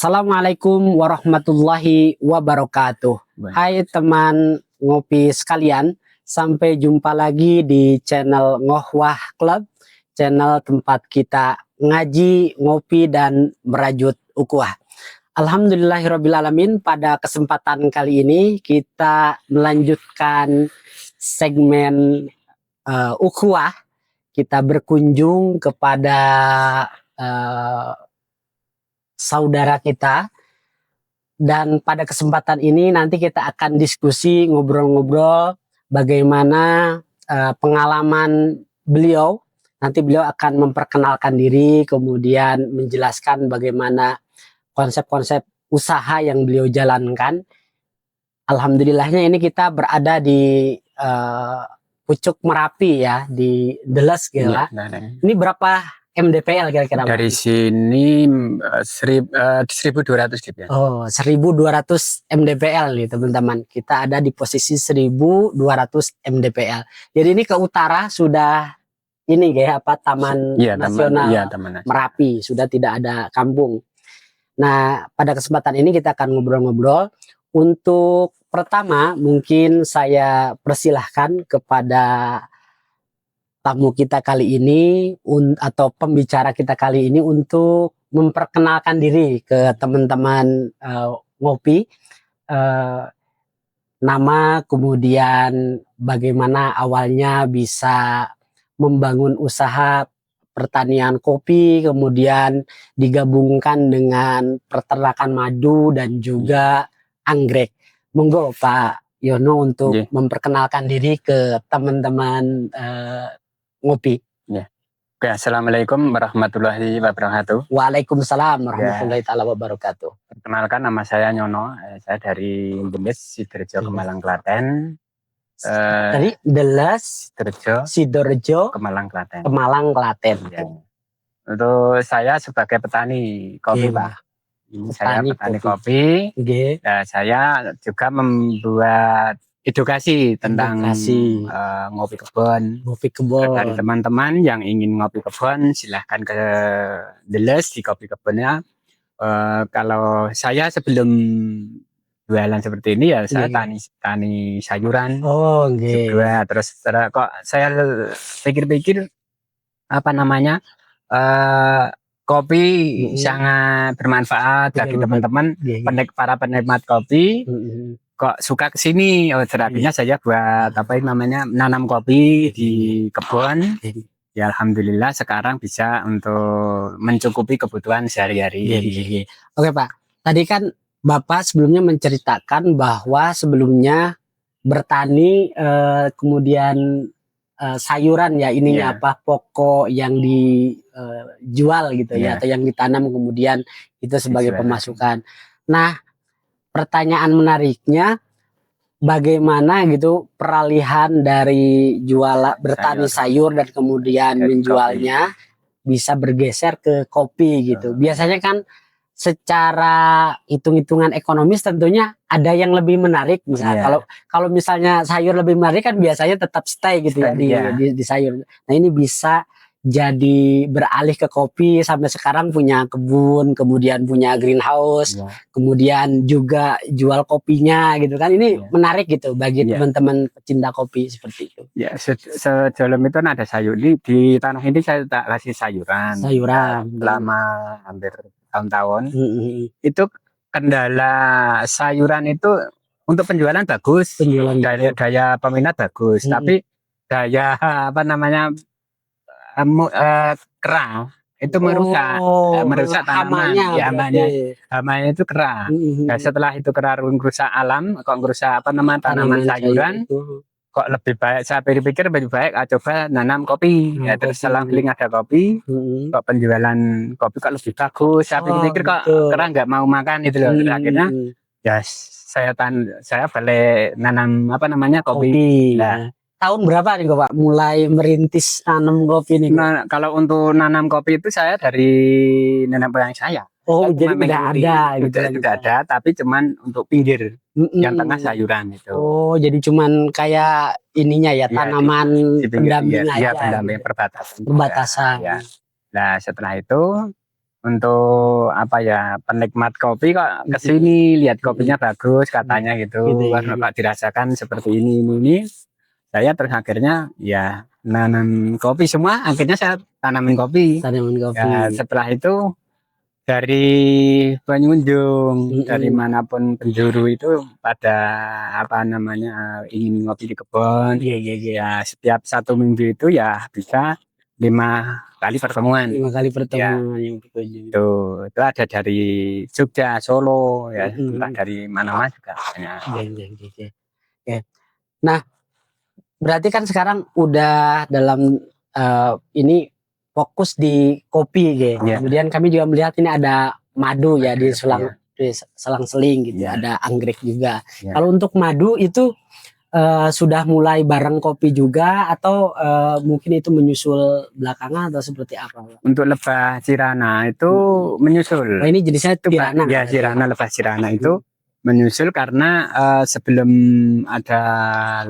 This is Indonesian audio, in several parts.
Assalamualaikum warahmatullahi wabarakatuh. Baik. Hai teman ngopi sekalian, sampai jumpa lagi di channel Ngohwah Club, channel tempat kita ngaji, ngopi, dan merajut ukhuwah. Alhamdulillahirrabbilalamin, pada kesempatan kali ini kita melanjutkan segmen ukhuwah. Kita berkunjung kepada saudara kita, dan pada kesempatan ini nanti kita akan diskusi, ngobrol-ngobrol bagaimana pengalaman beliau. Nanti beliau akan memperkenalkan diri, kemudian menjelaskan bagaimana konsep-konsep usaha yang beliau jalankan. Alhamdulillahnya ini kita berada di Pucuk Merapi ya, di Deles gitu lah. Ini berapa MDPL kira-kira? Dari sini 1200 DPL. Oh, 1200 MDPL nih teman-teman. Kita ada di posisi 1200 MDPL. Jadi ini ke utara sudah ini kayak apa, Taman Nasional Taman Merapi, sudah tidak ada kampung. Nah, pada kesempatan ini kita akan ngobrol-ngobrol. Untuk pertama mungkin saya persilahkan kepada tamu kita kali ini atau pembicara kita kali ini untuk memperkenalkan diri ke teman-teman ngopi, nama, kemudian bagaimana awalnya bisa membangun usaha pertanian kopi, kemudian digabungkan dengan peternakan madu dan juga anggrek. Monggo Pak Yono untuk memperkenalkan diri ke teman-teman ngopi. Oke, assalamualaikum warahmatullahi wabarakatuh. Waalaikumsalam warahmatullahi taala wabarakatuh. Perkenalkan, nama saya Nyono. Saya dari Deles, Sidoarjo, Kemalang, Klaten. Dari Deles, Sidoarjo, Kemalang, Klaten. Kemalang, Klaten. Ya. Untuk saya sebagai petani kopi, Pak. Ini saya petani kopi. Nah, saya juga membuat edukasi tentang ngopi kebun. Dari teman-teman yang ingin ngopi kebun, silahkan ke Deles di kopi kebunnya. Kalau saya sebelum jualan seperti ini ya saya tani sayuran. Juga terus kok saya pikir-pikir apa namanya, kopi sangat bermanfaat bagi teman-teman, para penikmat kopi. Kok suka kesini, terapinya saya buat apa namanya, nanam kopi di kebun. Ya alhamdulillah sekarang bisa untuk mencukupi kebutuhan sehari-hari. Oke Pak, tadi kan Bapak sebelumnya menceritakan bahwa sebelumnya bertani, kemudian sayuran ya ininya apa, pokok yang dijual gitu ya, atau yang ditanam kemudian itu sebagai pemasukan. Nah, pertanyaan menariknya, bagaimana gitu peralihan dari bertani sayur dan kemudian menjualnya bisa bergeser ke kopi gitu. Biasanya kan secara hitung-hitungan ekonomis tentunya ada yang lebih menarik, misalnya kalau misalnya sayur lebih menarik kan biasanya tetap stay gitu ya di sayur. Nah ini bisa jadi beralih ke kopi, sampai sekarang punya kebun, kemudian punya greenhouse, kemudian juga jual kopinya gitu kan. Ini menarik gitu bagi teman-teman pecinta kopi seperti itu. Ya, sebelum itu ada sayur di tanah ini saya tak kasih sayuran. Selama hampir tahun-tahun. Itu kendala sayuran itu untuk penjualan bagus, daya peminat bagus, tapi daya apa namanya, kera itu merusak tanaman. Hamanya itu kera. Nah, setelah itu kera merusak alam, kok merusak apa namanya tanaman sayuran, kok lebih baik, saya pikir lebih baik coba nanam kopi. Ya, terus setelah ada kopi, kok penjualan kopi kok lebih bagus. Saya pikir kok kera nggak mau makan itu loh. Akhirnya ya saya balik nanam apa namanya kopi. Nah, tahun berapa nih Pak mulai merintis nanam kopi nih? Nah, kalau untuk nanam kopi itu saya dari nenek moyang saya. Jadi udah ada gitu. Tidak ada, tapi cuman untuk pinggir, yang tengah sayuran itu. Oh, jadi cuman kayak ininya ya, tanaman pendamping aja. Iya, pendamping perbatasan. Perbatasan. Ya. Nah, setelah itu untuk apa ya, penikmat kopi kok kesini lihat kopinya bagus katanya gitu, karena Pak dirasakan seperti ini. Saya terus akhirnya ya nanam kopi semua, akhirnya saya tanamin kopi. Ya, setelah itu dari pengunjung dari manapun penjuru itu pada apa namanya ingin ngopi di kebun. Ya setiap 1 minggu itu ya bisa 5 kali pertemuan. 5 kali pertemuan ya. Itu ada dari Jogja, Solo, ya entah dari mana-mana juga. Nah, berarti kan sekarang udah dalam ini fokus di kopi gitu. Kemudian kami juga melihat ini ada madu ya di selang-seling gitu. Ada anggrek juga. Kalau untuk madu itu sudah mulai bareng kopi juga atau mungkin itu menyusul belakangan atau seperti apa? Untuk lebah Cirana itu menyusul. Oh, ini jenisnya itu Cirana. Ya, Cirana, lebah Cirana itu menyusul karena sebelum ada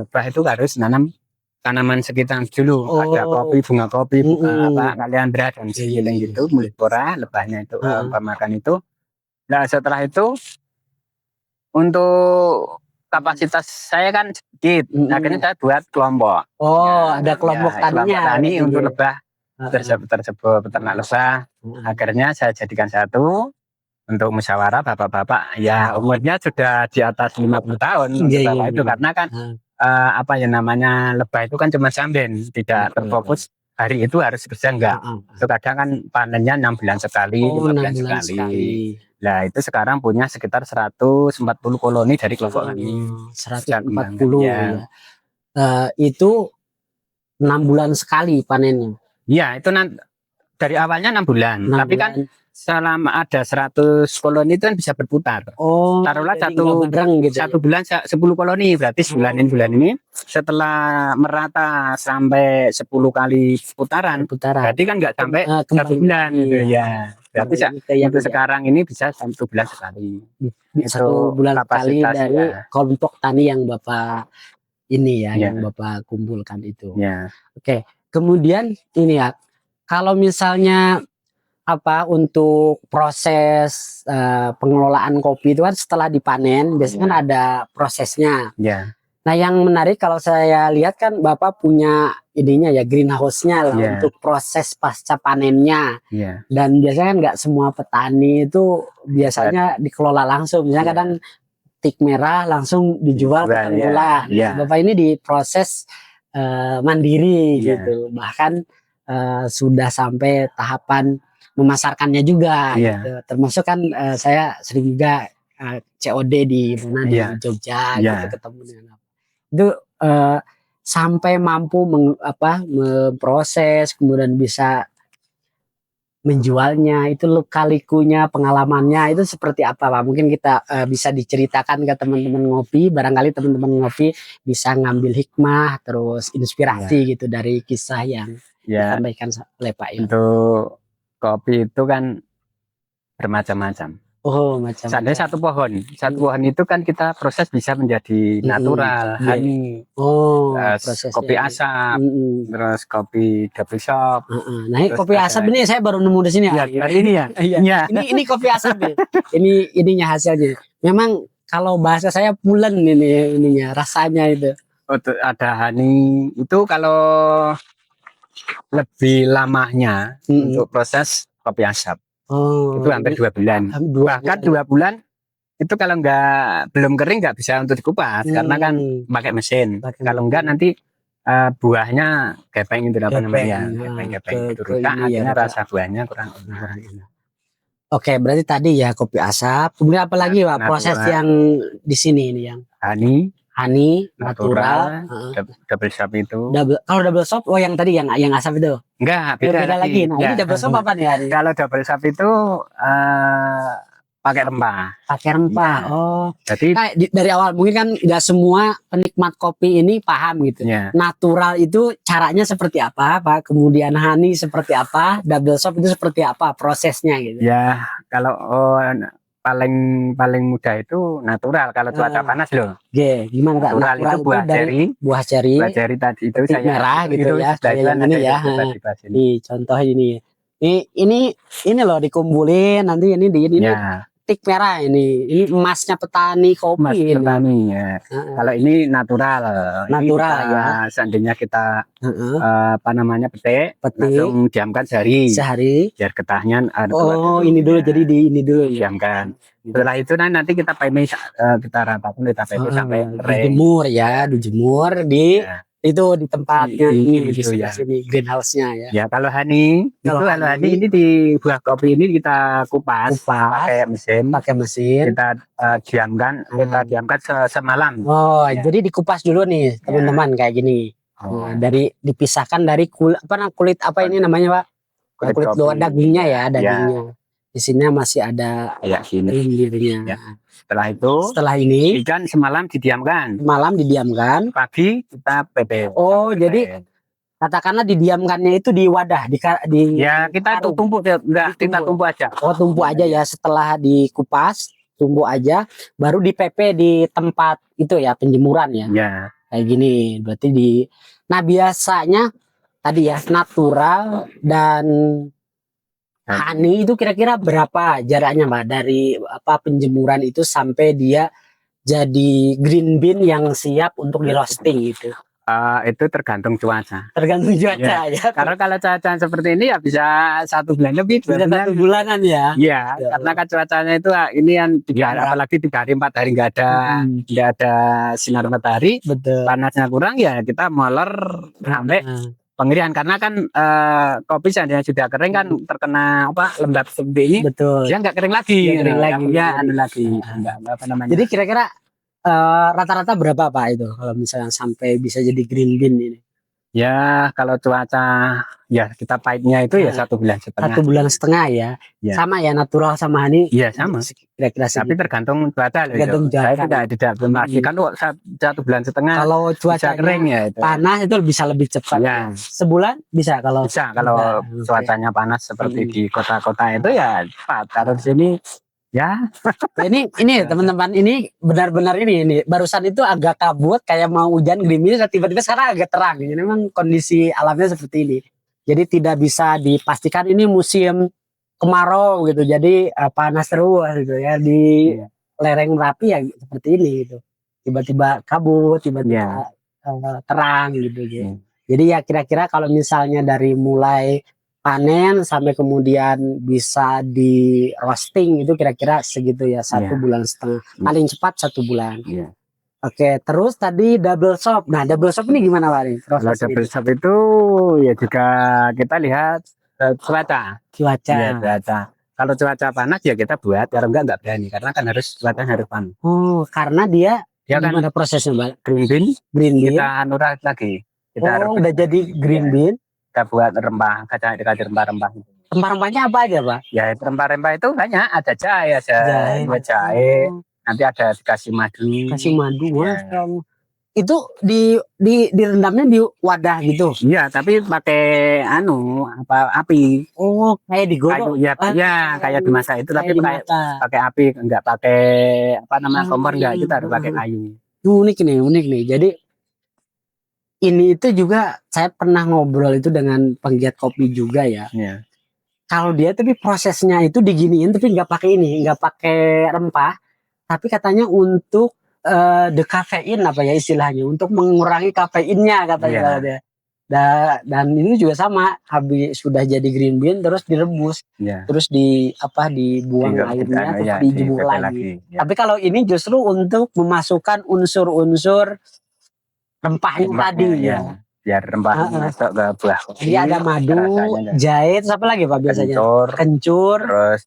lebah itu harus nanam tanaman sekitar dulu. Ada kopi, bunga kopi, apa kaliandra dan sekeliling gitu, mulipora, lebahnya itu pemakan itu. Nah, setelah itu untuk kapasitas saya kan sedikit, akhirnya saya buat kelompok. Ada kelompok tani untuk lebah tersebut peternak lebah. Akhirnya saya jadikan satu untuk musyawarah bapak-bapak. Ya umurnya sudah di atas 50 tahun itu karena kan apa ya namanya lebah itu kan cuma samben, tidak terfokus hari itu harus kerja enggak. Kadang kan panennya 6 bulan sekali, 5 bulan sekali. Nah itu sekarang punya sekitar 140 koloni dari kelompok kami. 140 ya. Itu 6 bulan sekali panennya. Iya itu dari awalnya 6 bulan. Tapi kan selama ada 100 koloni itu kan bisa berputar. Taruhlah satu bulan 10 koloni, berarti bulan ini setelah merata sampai 10 kali putaran. Berarti kan nggak sampai 1 bulan gitu ya. Berarti untuk sekarang ini bisa 1 bulan sekali. 1 bulan sekali dari kelompok tani yang Bapak ini ya, yang Bapak kumpulkan itu. Oke, kemudian ini ya, kalau misalnya apa untuk proses pengelolaan kopi itu kan setelah dipanen biasanya kan ada prosesnya. Nah yang menarik kalau saya lihat kan Bapak punya ininya ya, greenhouse-nya lah untuk proses pasca panennya. Dan biasanya kan nggak semua petani itu biasanya dikelola langsung. Misalnya kadang tik merah langsung dijual ke tengkulak. Bapak ini diproses mandiri gitu. Bahkan sudah sampai tahapan memasarkannya juga gitu. Termasuk kan saya sering juga COD di mana di Jogja gitu, ketemu dengan itu sampai mampu memproses kemudian bisa menjualnya, itu lika-likunya, pengalamannya itu seperti apa Pak? Mungkin kita bisa diceritakan ke teman-teman ngopi, barangkali teman-teman ngopi bisa ngambil hikmah terus inspirasi gitu dari kisah yang disampaikan oleh Pak Yon. Untuk kopi itu kan bermacam-macam. Macam-macam. Seandainya satu pohon itu kan kita proses bisa menjadi natural, honey, kopi asap, terus kopi double shot. Nah, ini kopi asap ini saya baru nemu di sini ya. Ini ya. Ini kopi asap nih. Ininya hasilnya. Memang kalau bahasa saya pulen ininya rasanya itu. Ada honey itu kalau lebih lamanya untuk proses kopi asap. Itu hampir 2 bulan. Bahkan 2 bulan itu kalau belum kering nggak bisa untuk dikupas karena kan pakai mesin. Kalau enggak nanti buahnya gepeng itu apa namanya? Gepeng itu rusak, akhirnya rasa buahnya kurang enak. Oke, berarti tadi ya kopi asap. Kemudian apa lagi Pak? Proses yang di sini ini yang honey natural, double shot itu. Kalau double shot, yang tadi yang asap itu? Enggak, beda lagi. Nah, ini double shot apa nih hari? Kalau double shot itu pakai rempah. Jadi dari awal mungkin kan tidak semua penikmat kopi ini paham gitu. Natural itu caranya seperti apa, Pak? Kemudian honey seperti apa? Double shot itu seperti apa prosesnya gitu? Ya, kalau paling mudah itu natural kalau cuaca panas loh. Gimana Kak? Natural itu buah ceri. Buah ceri tadi itu saya merah gitu ya. Kayak yang ini ya. Nih contoh ini. Ini loh dikumpulin nanti ini ya. Tik merah ini emasnya petani kopi. Emas petani ya. Kalau ini natural. Natural ini kita, ya. Seandainya kita apa namanya petik, langsung diamkan sehari biar getahnya oh ini dulu jadi ini dulu diamkan. Setelah itu nanti kita pipis, kita ratakan, kita pipis sampai kering. Dijemur ya, dijemur di itu di tempatnya ini di ya. sini greenhouse-nya ya. Ya kalau honey ini di buah kopi ini kita kupas pakai mesin. Kita diamkan, semalam. Oh, ya. Jadi dikupas dulu nih teman-teman kayak gini. Nah, dipisahkan dari kulit apa ini namanya Pak? Kulit luar dagingnya ya, dagingnya. Di sini masih ada bibirnya. Setelah ini ikan semalam didiamkan. Pagi kita pepes. Oh, jadi katakanlah didiamkannya itu di wadah ya kita tumpuk kita tumpuk aja. Oh, tumpuk aja ya setelah dikupas, tumpuk aja baru dipepe di tempat itu ya penjemuran ya. Ya. Kayak gini. Berarti nah biasanya tadi ya natural dan honey itu kira-kira berapa jaraknya Mbak dari penjemuran itu sampai dia jadi green bean yang siap untuk di roasting gitu? Itu tergantung cuaca. Ya. Karena kalau cuaca seperti ini ya bisa 1 bulan lebih. Bisa 1 bulanan ya. Iya. Karena kan cuacanya itu ini yang apalagi 3 hari 4 hari nggak ada sinar matahari. Betul. Panasnya kurang ya kita molor sampai pengirian karena kan kopi seandainya sudah kering kan terkena lembab seperti ini. Betul. Dia nggak kering lagi. Jadi kira-kira rata-rata berapa Pak itu kalau misalnya sampai bisa jadi green bean ini? Ya kalau cuaca ya kita pahitnya itu ya 1 bulan setengah. 1 bulan setengah ya. Sama ya natural sama honey. Iya sama. Kira-kira tapi tergantung cuaca. Saya tidak memastikan 1 bulan setengah. Kalau cuaca kering ya itu. Panas itu bisa lebih cepat. Ya. Sebulan bisa kalau cuacanya panas seperti di kota-kota itu ya cepat. Kalau di sini ya. ini teman-teman ini benar-benar ini barusan itu agak kabut kayak mau hujan gerimis tiba-tiba sekarang agak terang. Jadi memang kondisi alamnya seperti ini. Jadi tidak bisa dipastikan ini musim kemarau gitu. Jadi panas terus gitu ya di lereng Merapi ya seperti ini gitu. Tiba-tiba kabut, tiba-tiba terang gitu. Jadi ya kira-kira kalau misalnya dari mulai panen sampai kemudian bisa di roasting itu kira-kira segitu ya 1 bulan setengah paling cepat 1 bulan. Oke, terus tadi double shop. Nah double shop ini gimana Pak? Kalau double shop itu ya juga kita lihat cuaca. Kalau cuaca panas ya kita buat, kalau enggak berani karena kan cuaca harus panas. Oh, karena dia gimana prosesnya Mbak? Green bean kita nurat lagi. Udah jadi green bean. Kita buat rempah, dikasih rempah-rempah. Rempah-rempahnya apa aja Pak? Ya rempah-rempah itu banyak, ada jahe, jahe. Nanti ada dikasih madu. Itu direndamnya di wadah gitu. Iya, tapi pakai api. Oh, kayak digodok. Ya, kayak dimasak itu tapi pakai api, enggak pakai kompor enggak, kita harus pakai kayu. Unik nih. Jadi ini itu juga saya pernah ngobrol itu dengan penggiat kopi juga ya. Kalau dia tapi prosesnya itu diginiin tapi nggak pakai rempah, tapi katanya untuk dekafein istilahnya, untuk mengurangi kafeinnya katanya dia. Dan ini juga sama, habis sudah jadi green bean terus direbus, terus dibuang airnya, terus dijemur lagi. Tapi kalau ini justru untuk memasukkan unsur-unsur rempahnya tadi ya. Biar rempah masuk ke buah kopi. Jadi ada madu, jahe, apa lagi Pak biasanya? Kencur, terus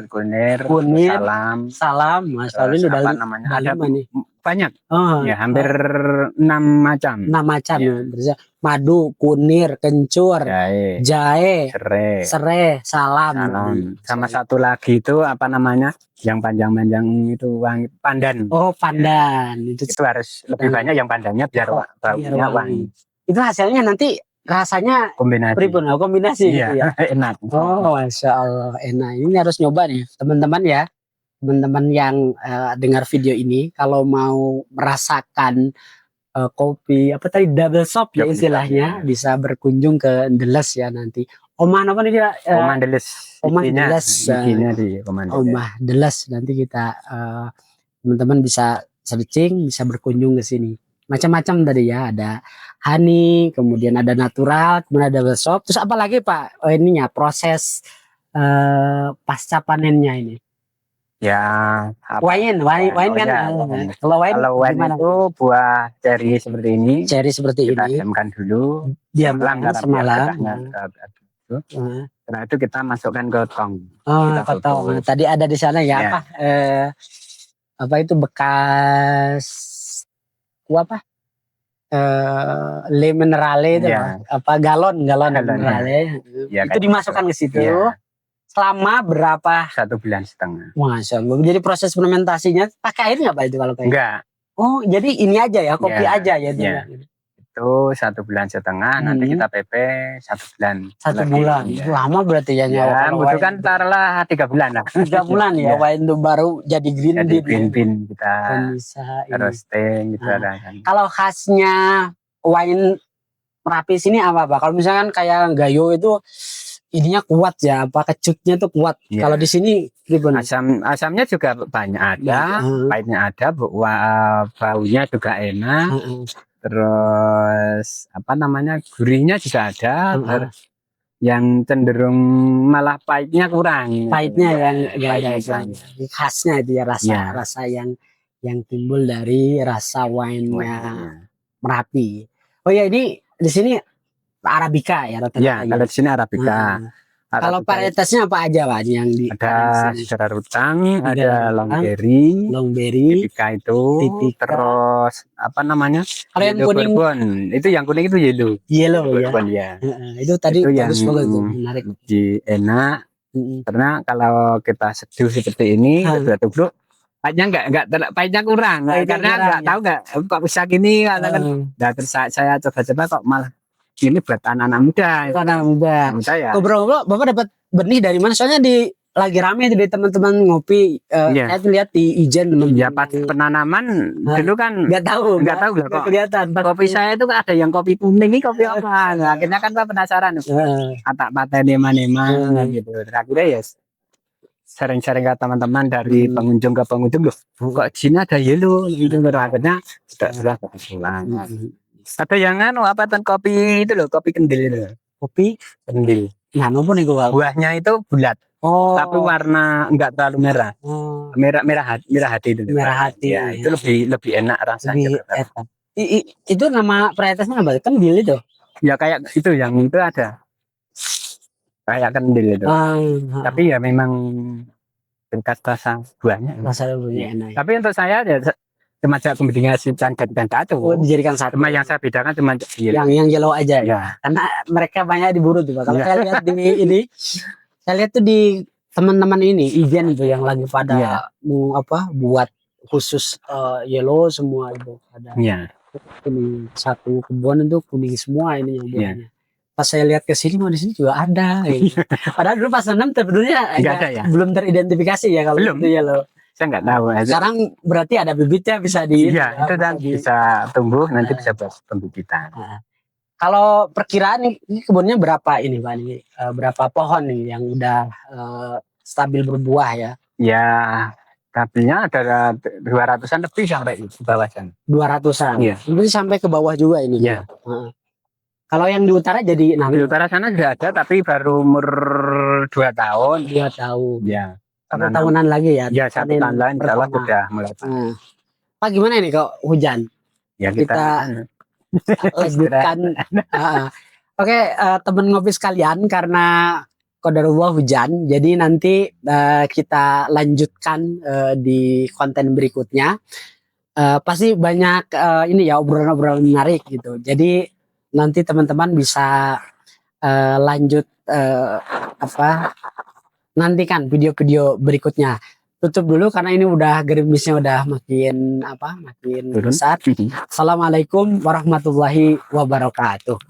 kunir, salam. Mas Lalu udah ada banyak. Hampir 6 macam. 6 macam ya. Madu, kunir, kencur, jahe, serai, salam. Sama satu lagi itu yang panjang-panjang itu pandan. Oh, pandan. Itu harus lebih banyak yang pandannya biar baunya wangi. Itu hasilnya nanti rasanya kombinasi gitu ya. Enak. Oh, Masya Allah enak. Ini harus nyoba nih teman-teman ya. Teman-teman yang dengar video ini kalau mau merasakan kopi double shop ya istilahnya, bisa berkunjung ke Ndeles ya nanti. Omah apa nih kira? Omah Deles. Omah Deles. Izinnya di Omah Deles. Omah Deles. Nanti kita teman-teman bisa searching, bisa berkunjung ke sini. Macam-macam tadi ya, ada honey, kemudian ada natural, kemudian ada workshop. Terus apa lagi Pak? Ininya proses pasca panennya ini. Ya, wine kan. Kalau wine itu buah ceri seperti ini. Ceri seperti kita ini. diamkan dulu. Semalam. Setelah itu kita masukkan ke tong. Tong. Tadi ada di sana ya, apa? Apa itu bekas apa? Le minerale itu apa galon minerale. Ya, itu dimasukkan ke situ. Ya. Selama berapa? 1,5 bulan. Masya Allah. Jadi proses fermentasinya pakai air nggak Pak itu kalau kayak? Enggak. Oh, jadi ini aja ya, kopi aja ya. Itu 1,5 bulan. Nanti kita PP 1 bulan. 1 bulan. Itu lama berarti ya. Ya, butuhkan taruhlah 3 bulan lah. 3 bulan ya. Wine itu baru jadi green bean kita. Roasting gitu ada kan. Kalau khasnya wine Merapi sini apa Pak? Kalau misalkan kayak Gayo itu ininya kuat ya, apa kecutnya tuh kuat. Kalau di sini gimana? Asamnya juga banyak ada, pahitnya ada, baunya juga enak. Terus apa namanya, gurihnya juga ada. Yang cenderung malah pahitnya kurang. Pahitnya yang enggak ada khasnya itu ya, rasa yang timbul dari rasa wine-nya Merapi. Oh ya, ini di sini Arabica ya rata-rata. Ya, kalau di sini Arabica. Kalau varietasnya apa aja Pak yang di? Ada Sidara Rutang, ada Longberry, Tipika itu, terus apa namanya? Kalau yang kuning, itu yang kuning itu yellow ya. Itu tadi itu bagus banget tuh, menarik. Enak, karena kalau kita seduh seperti ini, tubruk pahitnya pahitnya kurang, karena nggak tahu kok bisa gini, kan. Nah, terus saya coba-coba kok malah ini buat anak-anak muda. Anak muda. Ya. Ngobrol-ngobrol, Bapak dapat benih dari mana? Soalnya lagi rame dari teman-teman ngopi. Saya lihat di Ijen. Ya pas penanaman dulu kan nggak tahu kok kelihatan. Kopi saya itu ada yang kopi kuning, ini kopi apa? Nah, akhirnya kan Pak penasaran. Kata patah neman gitu. Terakhirnya ya sering-sering ke teman-teman dari pengunjung ke pengunjung, loh kok di sini ada yellow gitu. Akhirnya sudah pulang. Ada yang apa kopi itu loh, kopi kendil itu. Kopi kendil. Nah, nopo nih buahnya itu bulat. Tapi warna enggak terlalu merah. Merah hati itu. Merah hati. Ya, itu lebih enak rasanya. Itu nama varietasnya apa? Kendil itu. Ya kayak itu, yang itu ada. Kayak kendil itu. Tapi ya memang tingkat rasa buahnya. Rasa buahnya enak. Tapi untuk saya ya cuma kombinasi dan satu. Dijadikan satu. Cuma yang saya bedakan cuma yang yellow aja ya. Karena mereka banyak diburu tuh Pak. Kalau saya lihat di ini, saya lihat tuh di teman-teman ini Ijen itu yang lagi pada mau apa buat khusus yellow semua itu ada. Ini satu kebun itu kuning semua ini yang buahnya. Pas saya lihat ke sini, di sini juga ada. Padahal dulu pas nanam sebetulnya belum teridentifikasi ya kalau itu yellow. Saya nggak tahu. Sekarang berarti ada bibitnya bisa di. Iya, itu dan bisa tumbuh nanti bisa buat pembibitan. Kalau perkiraan ini kebunnya berapa ini Pak? Ini berapa pohon nih yang udah stabil berbuah ya? Ya, stabilnya ada 200-an lebih sampai ke bawah sana. 200-an. Iya. Berarti sampai ke bawah juga ini. Iya. Kalau yang di utara jadi di utara sana sudah ada tapi baru umur 2 tahun. 2 tahun. Ya. 1 tahunan lagi ya? Ya, 1 tahun lain insya sudah mulai. Pak gimana ini kok hujan? Ya kita lanjutkan. Oke, teman ngopi sekalian, karena qadarullah hujan, jadi nanti kita lanjutkan di konten berikutnya. Pasti banyak ini ya obrolan-obrolan menarik gitu. Jadi nanti teman-teman bisa lanjut nantikan video-video berikutnya. Tutup dulu karena ini udah gerimisnya udah makin besar. Assalamualaikum warahmatullahi wabarakatuh.